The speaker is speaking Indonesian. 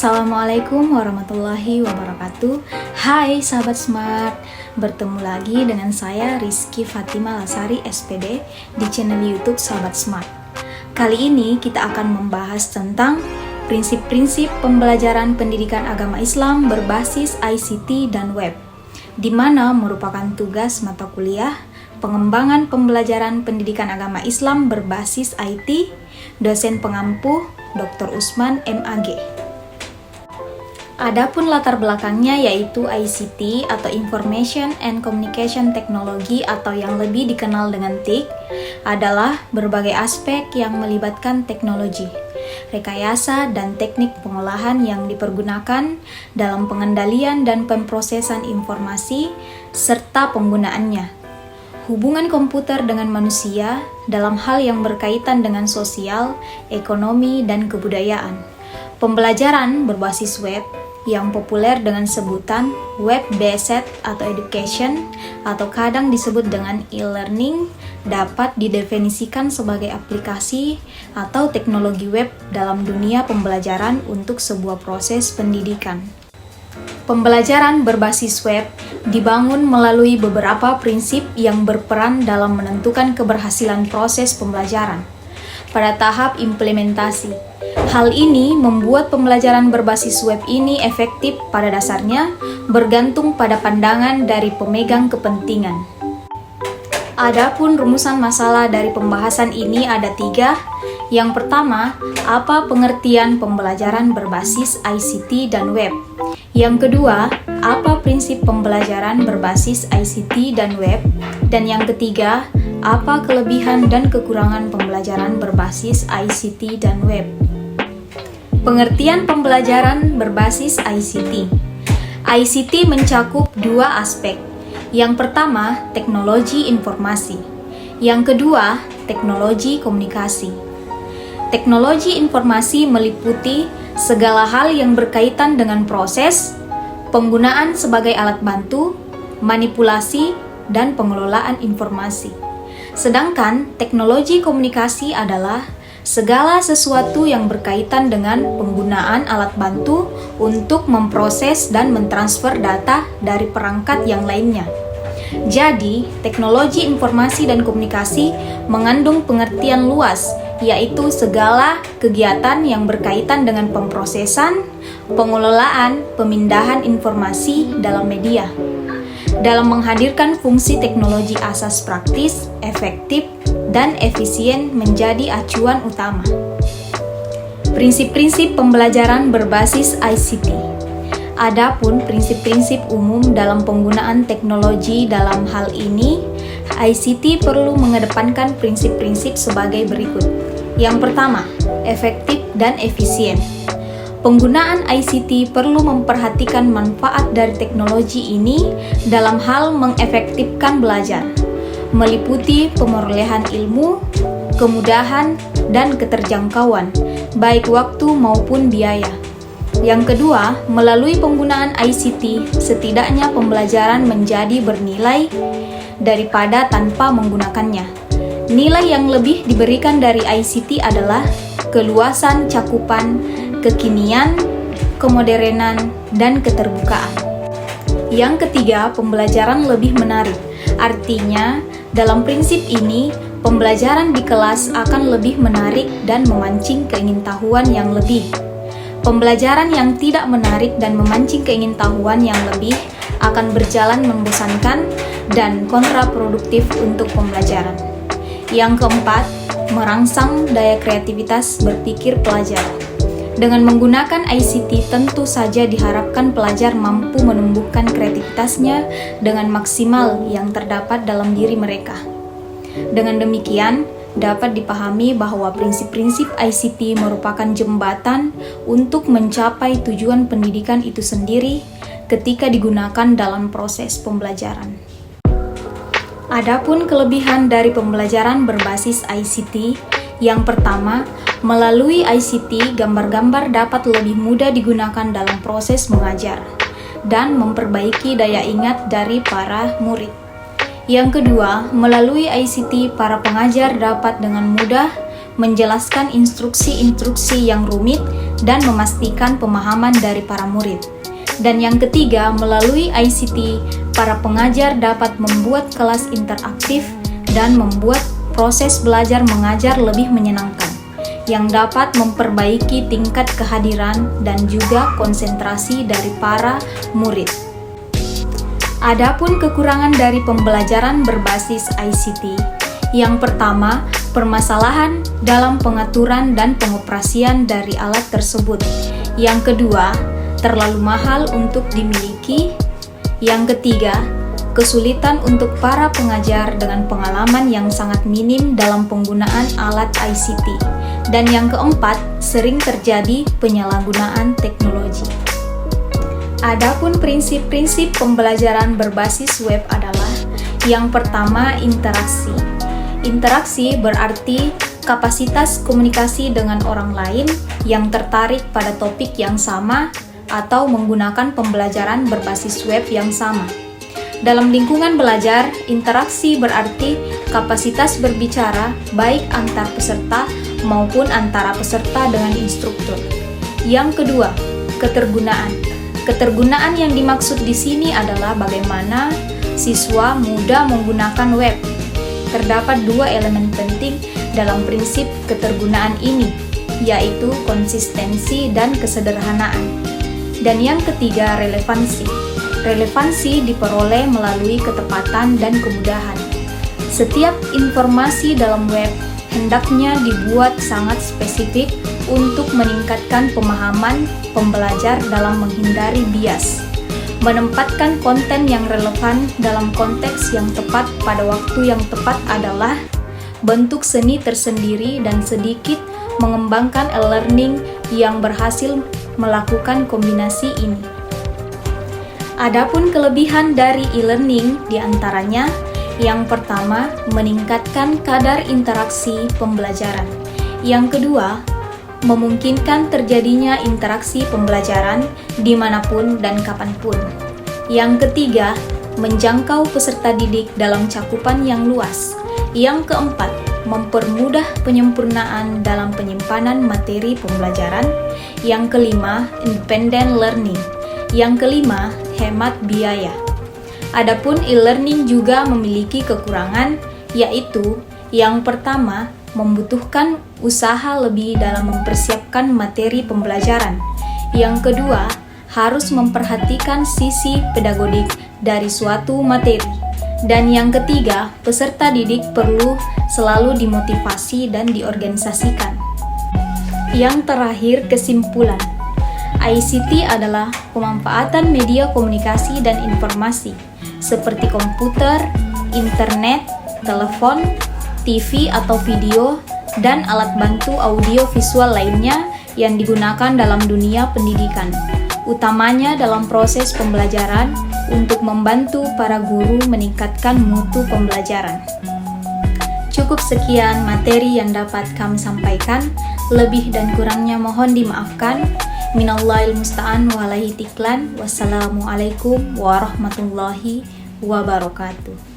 Assalamualaikum warahmatullahi wabarakatuh. Hai sahabat smart, bertemu lagi dengan saya Rizky Fatima Lasari SPD di channel YouTube Sahabat Smart. Kali ini kita akan membahas tentang prinsip-prinsip pembelajaran pendidikan agama Islam berbasis ICT dan web, di mana merupakan tugas mata kuliah pengembangan pembelajaran pendidikan agama Islam berbasis IT, dosen pengampu Dr. Usman MAG. Adapun latar belakangnya yaitu ICT atau Information and Communication Technology atau yang lebih dikenal dengan TIC adalah berbagai aspek yang melibatkan teknologi, rekayasa dan teknik pengolahan yang dipergunakan dalam pengendalian dan pemrosesan informasi serta penggunaannya. Hubungan komputer dengan manusia dalam hal yang berkaitan dengan sosial, ekonomi, dan kebudayaan. Pembelajaran berbasis web yang populer dengan sebutan web-based atau education atau kadang disebut dengan e-learning dapat didefinisikan sebagai aplikasi atau teknologi web dalam dunia pembelajaran untuk sebuah proses pendidikan. Pembelajaran berbasis web dibangun melalui beberapa prinsip yang berperan dalam menentukan keberhasilan proses pembelajaran pada tahap implementasi. Hal ini membuat pembelajaran berbasis web ini efektif pada dasarnya bergantung pada pandangan dari pemegang kepentingan. Adapun rumusan masalah dari pembahasan ini ada 3. Yang pertama, apa pengertian pembelajaran berbasis ICT dan web? Yang kedua, apa prinsip pembelajaran berbasis ICT dan web? Dan yang ketiga, apa kelebihan dan kekurangan pembelajaran berbasis ICT dan web? Pengertian pembelajaran berbasis ICT. ICT mencakup 2 aspek. Yang pertama, teknologi informasi. Yang kedua, teknologi komunikasi. Teknologi informasi meliputi segala hal yang berkaitan dengan proses, penggunaan sebagai alat bantu, manipulasi, dan pengelolaan informasi. Sedangkan teknologi komunikasi adalah segala sesuatu yang berkaitan dengan penggunaan alat bantu untuk memproses dan mentransfer data dari perangkat yang lainnya. Jadi, teknologi informasi dan komunikasi mengandung pengertian luas, yaitu segala kegiatan yang berkaitan dengan pemrosesan, pengelolaan, pemindahan informasi dalam media. Dalam menghadirkan fungsi teknologi asas praktis, efektif, dan efisien menjadi acuan utama. Prinsip-prinsip pembelajaran berbasis ICT. Adapun prinsip-prinsip umum dalam penggunaan teknologi dalam hal ini, ICT perlu mengedepankan prinsip-prinsip sebagai berikut. Yang pertama, efektif dan efisien. Penggunaan ICT perlu memperhatikan manfaat dari teknologi ini dalam hal mengefektifkan belajar, meliputi pemerolehan ilmu, kemudahan, dan keterjangkauan, baik waktu maupun biaya. Yang kedua, melalui penggunaan ICT, setidaknya pembelajaran menjadi bernilai daripada tanpa menggunakannya. Nilai yang lebih diberikan dari ICT adalah keluasan cakupan, kekinian, kemodernan, dan keterbukaan. Yang ketiga, pembelajaran lebih menarik. Artinya, dalam prinsip ini, pembelajaran di kelas akan lebih menarik dan memancing keingintahuan yang lebih. Pembelajaran yang tidak menarik dan memancing keingintahuan yang lebih akan berjalan membosankan dan kontraproduktif untuk pembelajaran. Yang keempat, merangsang daya kreativitas berpikir pelajar. Dengan menggunakan ICT tentu saja diharapkan pelajar mampu menumbuhkan kreativitasnya dengan maksimal yang terdapat dalam diri mereka. Dengan demikian, dapat dipahami bahwa prinsip-prinsip ICT merupakan jembatan untuk mencapai tujuan pendidikan itu sendiri ketika digunakan dalam proses pembelajaran. Adapun kelebihan dari pembelajaran berbasis ICT, yang pertama, melalui ICT, gambar-gambar dapat lebih mudah digunakan dalam proses mengajar dan memperbaiki daya ingat dari para murid. Yang kedua, melalui ICT, para pengajar dapat dengan mudah menjelaskan instruksi-instruksi yang rumit dan memastikan pemahaman dari para murid. Dan yang ketiga, melalui ICT, para pengajar dapat membuat kelas interaktif dan membuat proses belajar mengajar lebih menyenangkan, yang dapat memperbaiki tingkat kehadiran dan juga konsentrasi dari para murid. Adapun kekurangan dari pembelajaran berbasis ICT, yang pertama, permasalahan dalam pengaturan dan pengoperasian dari alat tersebut. Yang kedua, terlalu mahal untuk dimiliki. Yang ketiga, kesulitan untuk para pengajar dengan pengalaman yang sangat minim dalam penggunaan alat ICT. Dan yang keempat, sering terjadi penyalahgunaan teknologi. Adapun prinsip-prinsip pembelajaran berbasis web adalah yang pertama, interaksi. Interaksi berarti kapasitas komunikasi dengan orang lain yang tertarik pada topik yang sama atau menggunakan pembelajaran berbasis web yang sama. Dalam lingkungan belajar, interaksi berarti kapasitas berbicara baik antar peserta maupun antara peserta dengan instruktur. Yang kedua, ketergunaan. Ketergunaan yang dimaksud di sini adalah bagaimana siswa mudah menggunakan web. Terdapat dua elemen penting dalam prinsip ketergunaan ini, yaitu konsistensi dan kesederhanaan. Dan yang ketiga, relevansi. Relevansi diperoleh melalui ketepatan dan kemudahan. Setiap informasi dalam web hendaknya dibuat sangat spesifik untuk meningkatkan pemahaman pembelajar dalam menghindari bias. Menempatkan konten yang relevan dalam konteks yang tepat pada waktu yang tepat adalah bentuk seni tersendiri dan sedikit mengembangkan e-learning yang berhasil melakukan kombinasi ini. Adapun kelebihan dari e-learning diantaranya, yang pertama, meningkatkan kadar interaksi pembelajaran. Yang kedua, memungkinkan terjadinya interaksi pembelajaran dimanapun dan kapanpun. Yang ketiga, menjangkau peserta didik dalam cakupan yang luas. Yang keempat, mempermudah penyempurnaan dalam penyimpanan materi pembelajaran. Yang kelima, independent learning. Yang kelima, hemat biaya. Adapun e-learning juga memiliki kekurangan, yaitu yang pertama, membutuhkan usaha lebih dalam mempersiapkan materi pembelajaran. Yang kedua, harus memperhatikan sisi pedagodik dari suatu materi. Dan yang ketiga, peserta didik perlu selalu dimotivasi dan diorganisasikan. Yang terakhir, kesimpulan. ICT adalah pemanfaatan media komunikasi dan informasi seperti komputer, internet, telepon, TV atau video, dan alat bantu audio visual lainnya yang digunakan dalam dunia pendidikan, utamanya dalam proses pembelajaran untuk membantu para guru meningkatkan mutu pembelajaran. Cukup sekian materi yang dapat kami sampaikan, lebih dan kurangnya mohon dimaafkan. Minallahil musta'an wa alaihi tiklan. Wassalamualaikum warahmatullahi wabarakatuh.